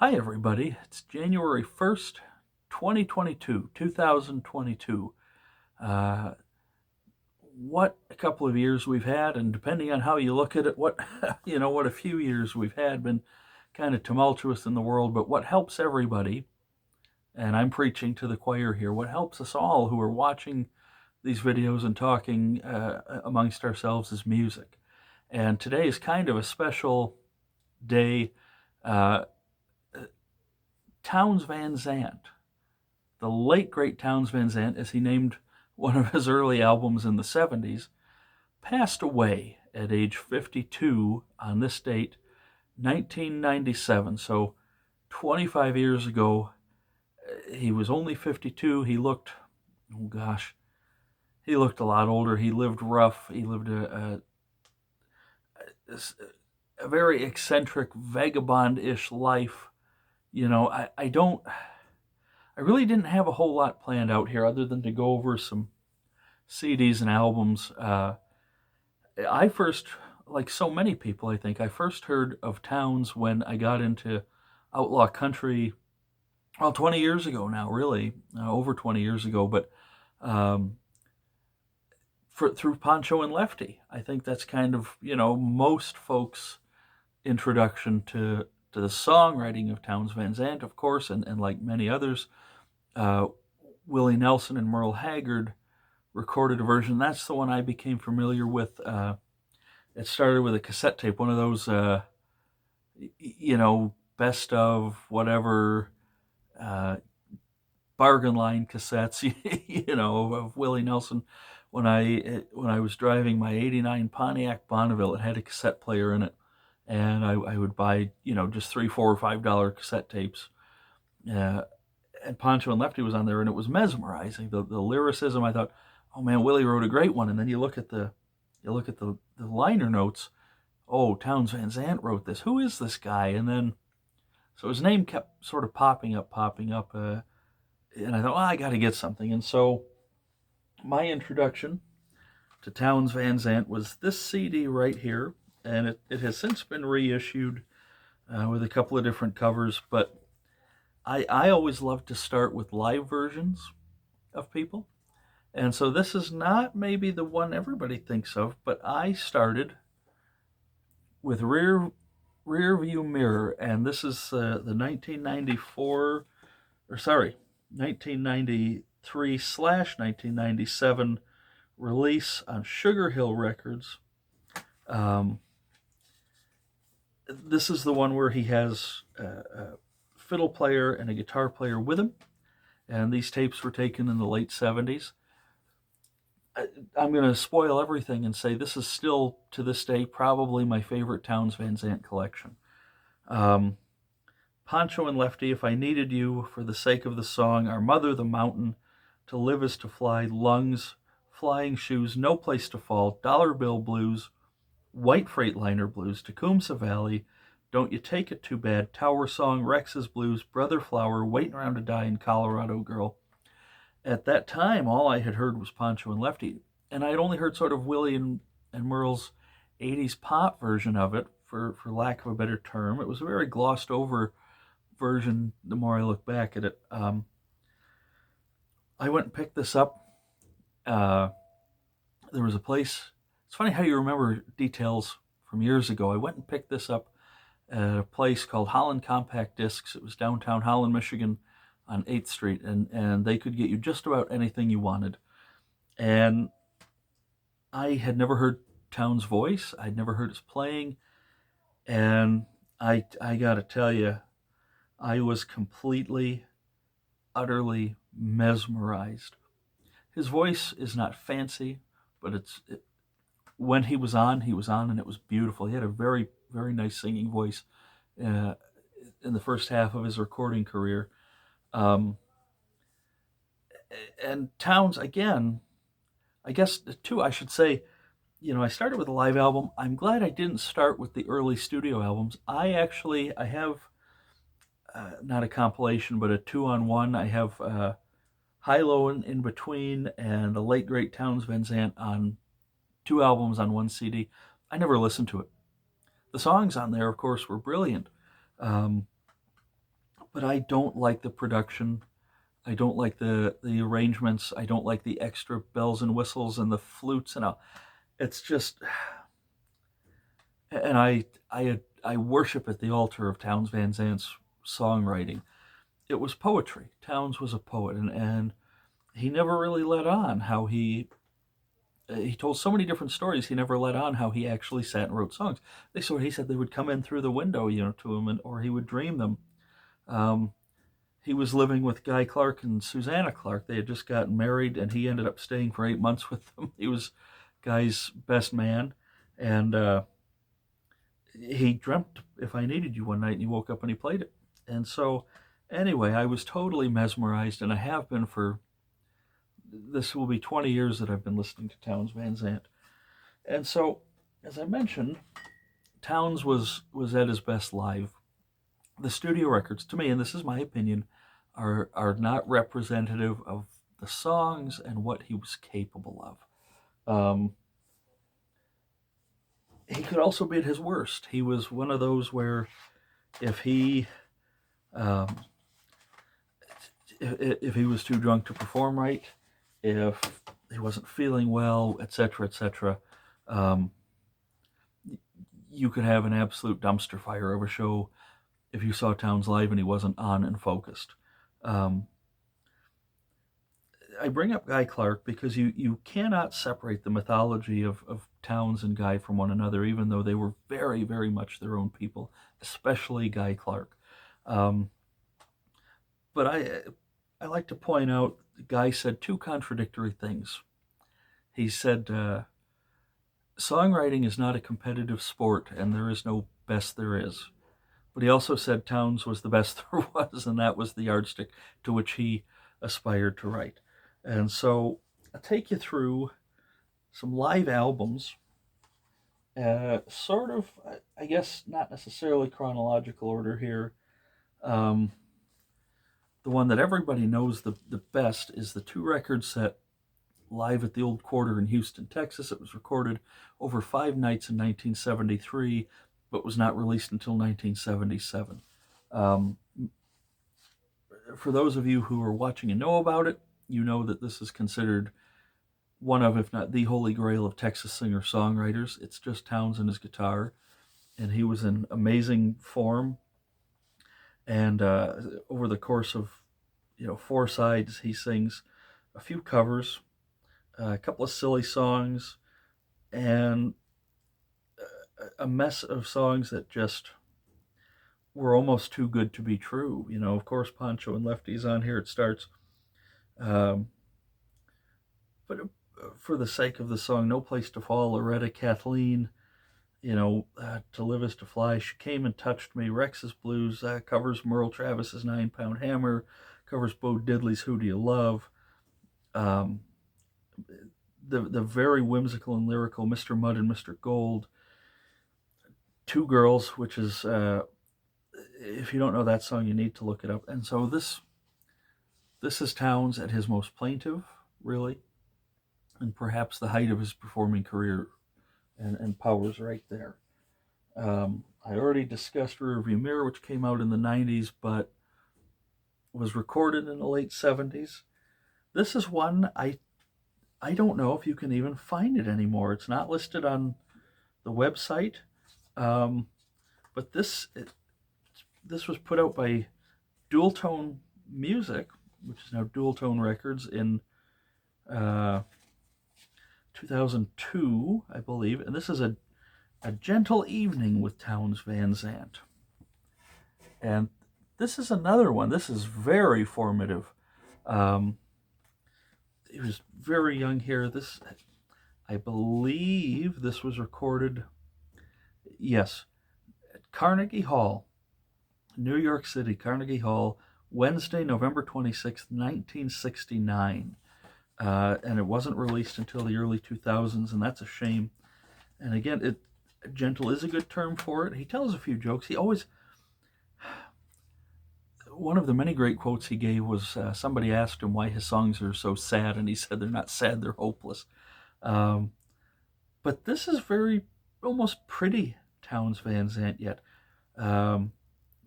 Hi, everybody. It's January 1st, 2022. Uh, what a couple of years we've had, and depending on how you look at it, what, what a few years we've had been kind of tumultuous in the world. But what helps everybody, and I'm preaching to the choir here, what helps us all who are watching these videos and talking amongst ourselves is music. And today is kind of a special day. Uh, Townes Van Zandt, the late great Townes Van Zandt, as he named one of his early albums in the 70s, passed away at age 52 on this date, 1997. So 25 years ago, he was only 52. He looked, oh gosh, he looked a lot older. He lived rough. He lived a very eccentric, vagabond-ish life. I really didn't have a whole lot planned out here other than to go over some CDs and albums. I first, like so many people, I think, I first heard of Townes when I got into outlaw country, well, 20 years ago now, really, over 20 years ago, but um, through Pancho and Lefty. I think that's kind of, most folks' introduction to the songwriting of Townes Van Zandt, of course, and like many others. Uh, Willie Nelson and Merle Haggard recorded a version. That's the one I became familiar with. It started with a cassette tape, one of those, best of whatever uh, bargain line cassettes, of Willie Nelson. When I was driving my '89 Pontiac Bonneville, it had a cassette player in it, and I would buy, just $3, $4, or $5 cassette tapes. Uh, and Pancho and Lefty was on there, and it was mesmerizing. The lyricism, I thought, oh man, Willie wrote a great one. And then you look at the liner notes. Oh, Townes Van Zandt wrote this. Who is this guy? And then so his name kept sort of popping up, and I thought, well, I got to get something. And so my introduction to Townes Van Zandt was this CD right here, and it has since been reissued with a couple of different covers, but I always love to start with live versions of people. And so this is not maybe the one everybody thinks of, but I started with Rear View Mirror, and this is the 1994, or sorry, 1993 slash 1997 release on Sugar Hill Records. Um, this is the one where he has a fiddle player and a guitar player with him, and these tapes were taken in the late 70s. I'm going to spoil everything and say this is still, to this day, probably my favorite Townes Van Zandt collection. Um, Pancho and Lefty, If I Needed You, For the Sake of the Song, Our Mother the Mountain, To Live is to Fly, Lungs, Flying Shoes, No Place to Fall, Dollar Bill Blues, White Freightliner Blues, Tecumseh Valley, Don't You Take It Too Bad, Tower Song, Rex's Blues, Brother Flower, Waiting Around to Die, and Colorado Girl. At that time, all I had heard was Pancho and Lefty, and I had only heard sort of Willie and Merle's '80s pop version of it, for lack of a better term. It was a very glossed over version. The more I look back at it, I went and picked this up. Uh, there was a place. It's funny how you remember details from years ago. I went and picked this up at a place called Holland Compact Discs. It was downtown Holland, Michigan, on 8th Street, and they could get you just about anything you wanted. And I had never heard Townes' voice. I'd never heard his playing, and I got to tell you, I was completely, utterly mesmerized. His voice is not fancy, but when he was on, and it was beautiful. He had a very, very nice singing voice uh, in the first half of his recording career. Um, and Townes, again, I guess, too, I should say, I started with a live album. I'm glad I didn't start with the early studio albums. I have not a compilation, but a 2-on-1. I have High Low in Between and the late great Townes Van Zandt on 2 albums on 1 CD. I never listened to it. The songs on there, of course, were brilliant. Um, but I don't like the production. I don't like the arrangements. I don't like the extra bells and whistles and the flutes and all. It's just, and I worship at the altar of Townes Van Zandt's songwriting. It was poetry. Townes was a poet, and he never really let on how he told so many different stories. He never let on how he actually sat and wrote songs. He said they would come in through the window, to him, or he would dream them. Um, he was living with Guy Clark and Susanna Clark. They had just gotten married, and he ended up staying for 8 months with them. He was Guy's best man, and he dreamt "If I Needed You" one night, and he woke up and he played it. And so, anyway, I was totally mesmerized, and I have been for this will be 20 years that I've been listening to Townes Van Zandt. And so, as I mentioned, Townes was at his best live. The studio records, to me, and this is my opinion, are not representative of the songs and what he was capable of. He could also be at his worst. He was one of those where if he um, if he was too drunk to perform right, if he wasn't feeling well, etc., etc., um, you could have an absolute dumpster fire of a show if you saw Townes live and he wasn't on and focused. Um, I bring up Guy Clark because you cannot separate the mythology of Townes and Guy from one another, even though they were very, very much their own people, especially Guy Clark. Um, but I like to point out Guy said two contradictory things. He said, songwriting is not a competitive sport, and there is no best there is. But he also said Townes was the best there was, and that was the yardstick to which he aspired to write. And so I'll take you through some live albums, sort of, I guess, not necessarily chronological order here. Um, the one that everybody knows the best is the two records set live at the Old Quarter in Houston, Texas. It was recorded over 5 nights in 1973, but was not released until 1977. Um, for those of you who are watching and know about it, you know that this is considered one of, if not the holy grail of Texas singer-songwriters. It's just Townes and his guitar, and he was in amazing form. And over the course of 4 sides, he sings a few covers, a couple of silly songs, and a mess of songs that just were almost too good to be true. Of course, Poncho and Lefty's on here. It starts, um, but for the sake of the song, "No Place to Fall," Loretta, Kathleen, "To Live Is to Fly," "She Came and Touched Me," Rex's Blues, covers Merle Travis's 9 Pound Hammer, covers Bo Diddley's "Who Do You Love," um, the very whimsical and lyrical "Mr. Mud and Mr. Gold," "Two Girls," which is, if you don't know that song, you need to look it up. And so this is Townes at his most plaintive, really, and perhaps the height of his performing career, and powers right there. I already discussed Rearview Mirror, which came out in the 90s, but was recorded in the late 70s. This is one I don't know if you can even find it anymore. It's not listed on the website, but this was put out by Dual Tone Music, which is now Dual Tone Records, in 2002, I believe. And this is a Gentle Evening with Townes Van Zandt. And this is another one. This is very formative. He was very young here. I believe this was recorded, yes, at Carnegie Hall, New York City, Carnegie Hall, Wednesday, November 26th, 1969. And it wasn't released until the early 2000s, and that's a shame. And again, gentle is a good term for it. He tells a few jokes. One of the many great quotes he gave was, somebody asked him why his songs are so sad, and he said they're not sad, they're hopeless. But this is very, almost pretty Townes Van Zandt yet.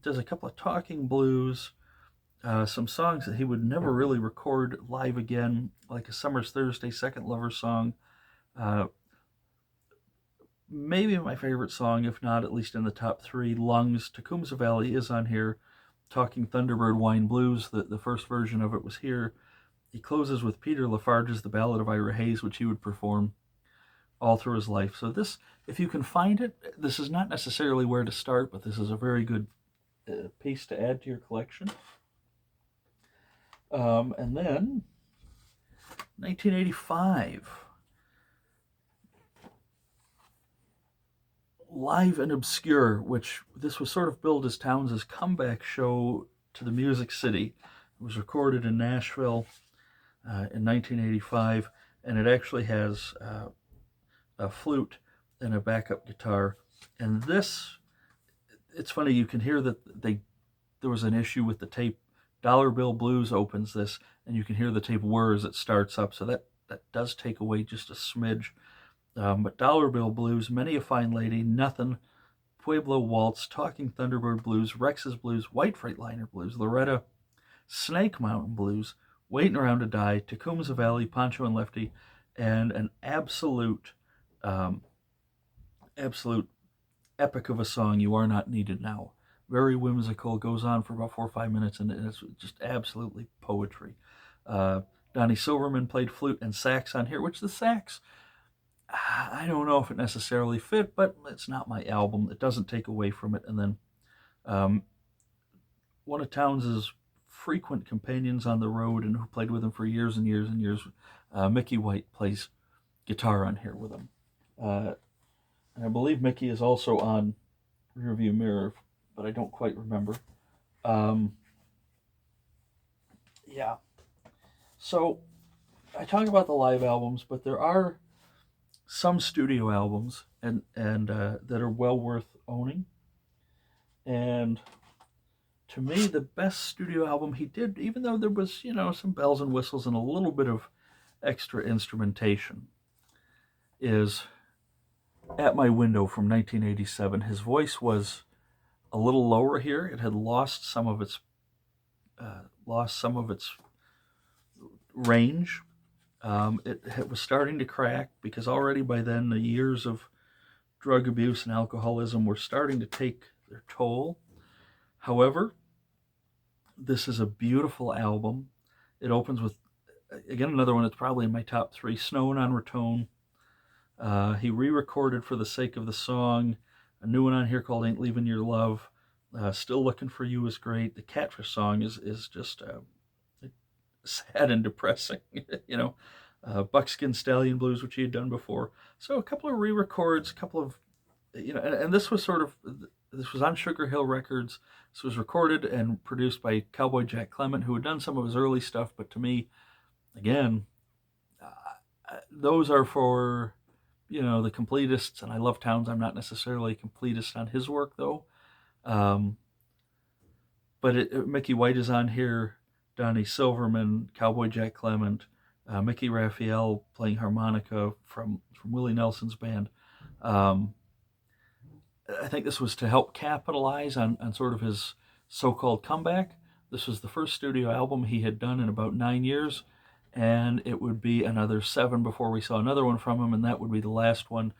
does a couple of talking blues, some songs that he would never really record live again, like a Summer's Thursday, Second Lover song. Uh, Maybe my favorite song, if not at least in the top three, Lungs. Tecumseh Valley is on here. Talking Thunderbird Wine Blues, the first version of it was here. He closes with Peter Lafarge's The Ballad of Ira Hayes, which he would perform all through his life. So this, if you can find it, this is not necessarily where to start, but this is a very good piece to add to your collection. And then 1985, Live and Obscure, which this was sort of billed as Townes' comeback show to the Music City. It was recorded in Nashville in 1985, and it actually has a flute and a backup guitar. And this, it's funny, you can hear that there was an issue with the tape. Dollar Bill Blues opens this, and you can hear the tape whir as it starts up, so that does take away just a smidge. But Dollar Bill Blues, Many a Fine Lady, Nothing, Pueblo Waltz, Talking Thunderbird Blues, Rex's Blues, White Freightliner Blues, Loretta, Snake Mountain Blues, Waiting Around to Die, Tecumseh Valley, Poncho and Lefty, and an absolute epic of a song, You Are Not Needed Now. Very whimsical, goes on for about 4 or 5 minutes, and it's just absolutely poetry. Donnie Silverman played flute and sax on here, which the sax, I don't know if it necessarily fit, but it's not my album. It doesn't take away from it. And then one of Townes' frequent companions on the road and who played with him for years and years and years, Mickey White, plays guitar on here with him. And I believe Mickey is also on Rearview Mirror, but I don't quite remember. Yeah. So I talk about the live albums, but there are some studio albums and that are well worth owning. And to me, the best studio album he did, even though there was, some bells and whistles and a little bit of extra instrumentation, is At My Window from 1987. His voice was a little lower here. It had lost some of its range. It was starting to crack because already by then the years of drug abuse and alcoholism were starting to take their toll. However, this is a beautiful album. It opens with, again, another one that's probably in my top three, Snowin' on Raton. He re-recorded For the Sake of the Song. A new one on here called Ain't Leaving Your Love. Still Looking for You is great. The Catfish song is just sad and depressing, Buckskin Stallion Blues, which he had done before. So a couple of re-records, a couple of, and this was on Sugar Hill Records. This was recorded and produced by Cowboy Jack Clement, who had done some of his early stuff, but to me, again, those are for, the completists, and I love Townes. I'm not necessarily a completist on his work, though. But Mickey White is on here, Donnie Silverman, Cowboy Jack Clement, Mickey Raphael playing harmonica from Willie Nelson's band. I think this was to help capitalize on sort of his so-called comeback. This was the first studio album he had done in about 9 years, and it would be another 7 before we saw another one from him, and that would be the last one.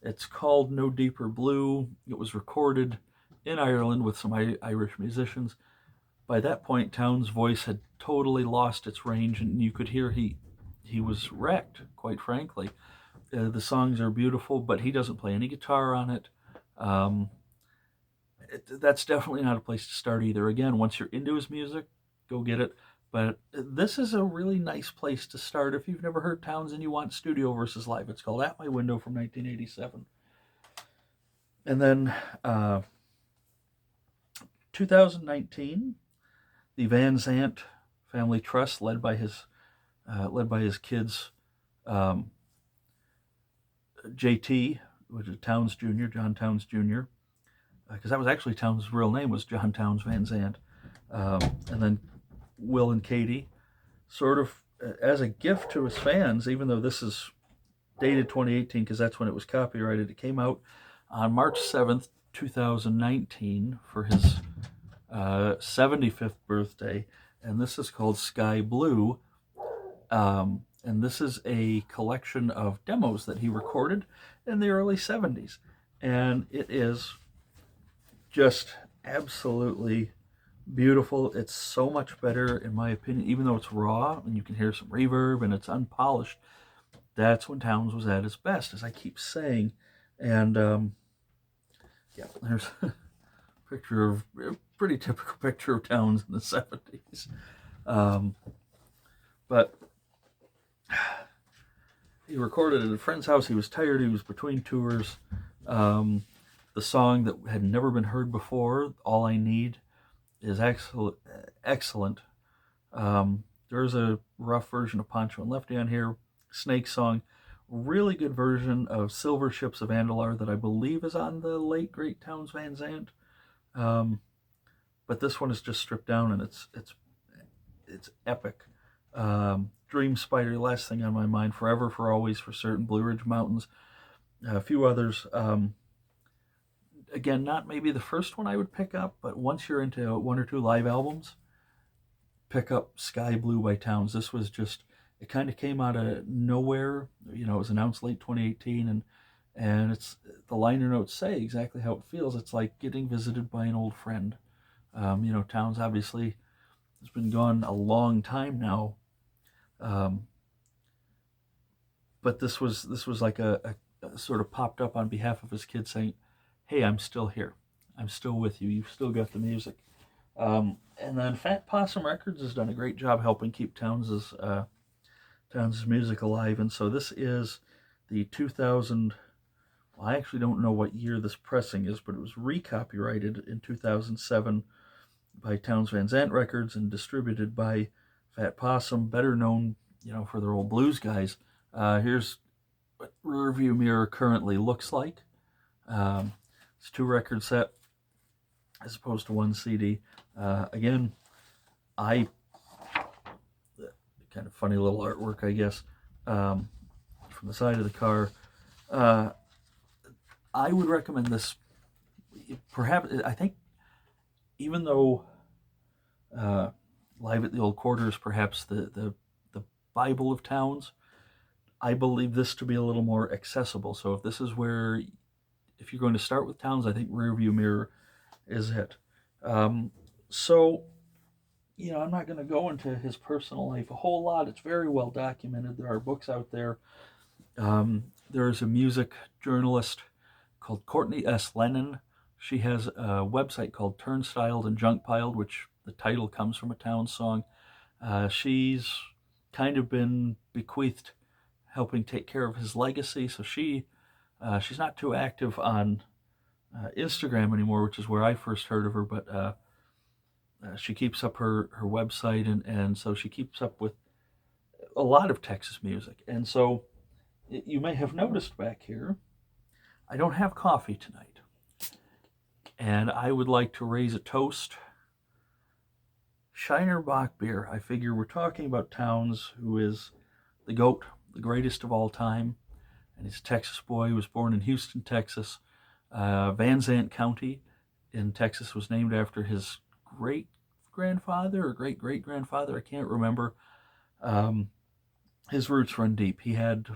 It's called No Deeper Blue. It was recorded in Ireland with some Irish musicians. By that point, Townes' voice had totally lost its range, and you could hear he was wrecked, quite frankly. The songs are beautiful, but he doesn't play any guitar on it. That's definitely not a place to start either. Again, once you're into his music, go get it. But this is a really nice place to start if you've never heard Townes and you want studio versus live. It's called At My Window from 1987. And then 2019, the Van Zandt Family Trust, led by his kids, JT, which is Townes Jr., John Townes Jr., because that was actually Townes' real name, was John Townes Van Zandt, and then Will and Katie, sort of as a gift to his fans, even though this is dated 2018 because that's when it was copyrighted. It came out on March 7th, 2019 for his 75th birthday, and this is called Sky Blue. And this is a collection of demos that he recorded in the early 70s. And it is just absolutely beautiful. It's so much better, in my opinion, even though it's raw and you can hear some reverb and it's unpolished. That's when Townes was at his best, as I keep saying. And yeah, there's a picture of a pretty typical picture of Townes in the 70s. But he recorded at a friend's house. He was tired. He was between tours. The song that had never been heard before, "All I Need," is excellent. Excellent. There's a rough version of Poncho and Lefty on here. Snake song, really good version of "Silver Ships of Andalar" that I believe is on the late great Townes Van Zandt. But this one is just stripped down and it's epic. Dream Spider, last thing on my mind, Forever for Always for certain, Blue Ridge Mountains, a few others. Again, not maybe the first one I would pick up, but once you're into one or two live albums, pick up Sky Blue by Townes. This was just, it kind of came out of nowhere. You know, it was announced late 2018, and it's, the liner notes say exactly how it feels. It's like getting visited by an old friend. You know, Townes obviously has been gone a long time now, but this was like a sort of popped up on behalf of his kids, saying, "Hey, I'm still here. I'm still with you. You've still got the music." And then Fat Possum Records has done a great job helping keep Townes's music alive. And so this is the 2000. Well, I actually don't know what year this pressing is, but it was recopyrighted in 2007 by Townes Van Zandt Records and distributed by Fat Possum, better known, you know, for their old blues guys. Here's what Rearview Mirror currently looks like. It's a 2-record set as opposed to 1 CD. Again, kind of funny little artwork, I guess, from the side of the car. I would recommend this. Perhaps, I think, even though Live at the Old Quarter is perhaps the Bible of Townes, I believe this to be a little more accessible. So if this is where, if you're going to start with Townes, I think Rearview Mirror is it. So, you know, I'm not going to go into his personal life a whole lot. It's very well documented. There are books out there. There's a music journalist called Courtney S. Lennon. She has a website called Turnstiled and Junkpiled, which the title comes from a Townes song. She's kind of been bequeathed helping take care of his legacy. So she's not too active on Instagram anymore, which is where I first heard of her, but she keeps up her website, and so she keeps up with a lot of Texas music. And so you may have noticed back here, I don't have coffee tonight. And I would like to raise a toast. Shiner Bock beer. I figure we're talking about Townes, who is the GOAT, the greatest of all time. And he's a Texas boy. He was born in Houston, Texas. Van Zandt County in Texas was named after his great-grandfather or great-great-grandfather. I can't remember. His roots run deep. He had,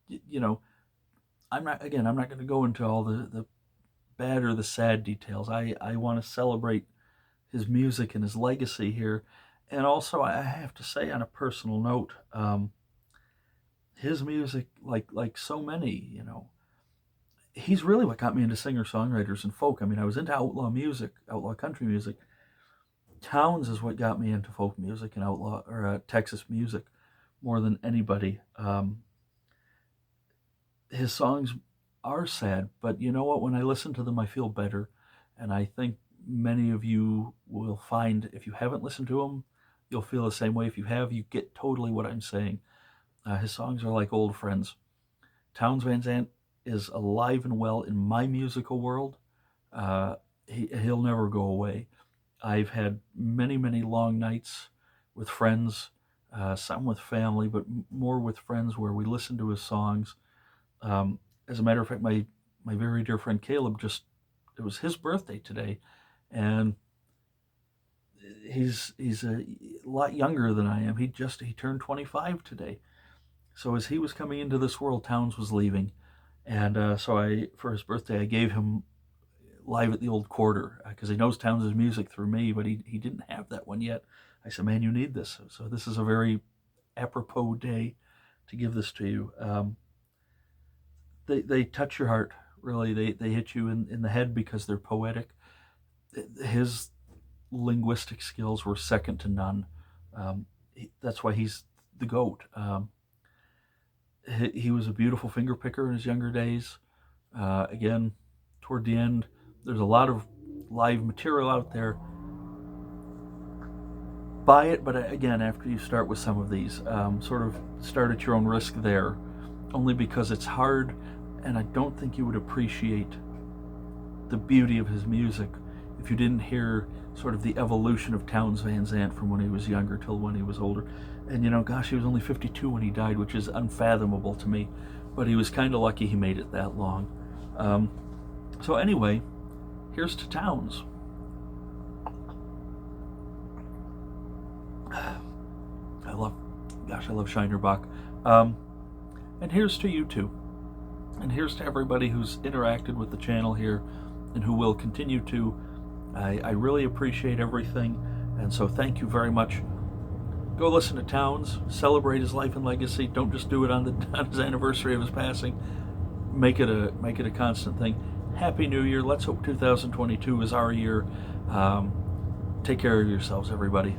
you know, I'm not going to go into all the bad or the sad details. I want to celebrate his music and his legacy here. And also, I have to say, on a personal note, his music, like so many, you know, he's really what got me into singer-songwriters and folk. I mean, I was into outlaw music, outlaw country music. Townes is what got me into folk music and outlaw or Texas music more than anybody. His songs are sad, but you know what? When I listen to them, I feel better. And I think many of you will find, if you haven't listened to him, you'll feel the same way. If you have, you get totally what I'm saying. His songs are like old friends. Townes Van Zandt is alive and well in my musical world. He'll never go away. I've had many, many long nights with friends, some with family, but more with friends where we listen to his songs. As a matter of fact, my very dear friend Caleb it was his birthday today, and he's a lot younger than I am. He turned 25 today. So as he was coming into this world, Towns was leaving, and so I for his birthday I gave him Live at the Old Quarter because he knows Towns' music through me, but he didn't have that one yet. I said, man, you need this. So this is a very apropos day to give this to you. They touch your heart, really. They hit you in the head because they're poetic. His linguistic skills were second to none. That's why he's the GOAT. He was a beautiful finger picker in his younger days. Again, toward the end, there's a lot of live material out there. Buy it, but again, after you start with some of these, sort of start at your own risk there, only because it's hard, and I don't think you would appreciate the beauty of his music if you didn't hear sort of the evolution of Townes Van Zandt from when he was younger till when he was older. And gosh, he was only 52 when he died, which is unfathomable to me, but he was kind of lucky he made it that long. So anyway, here's to Townes. I love Shiner Bock. And here's to you too. And here's to everybody who's interacted with the channel here and who will continue to. I really appreciate everything, and so thank you very much. Go listen to Townes, celebrate his life and legacy. Don't just do it on his anniversary of his passing. Make it a constant thing. Happy New Year. Let's hope 2022 is our year. Take care of yourselves, everybody.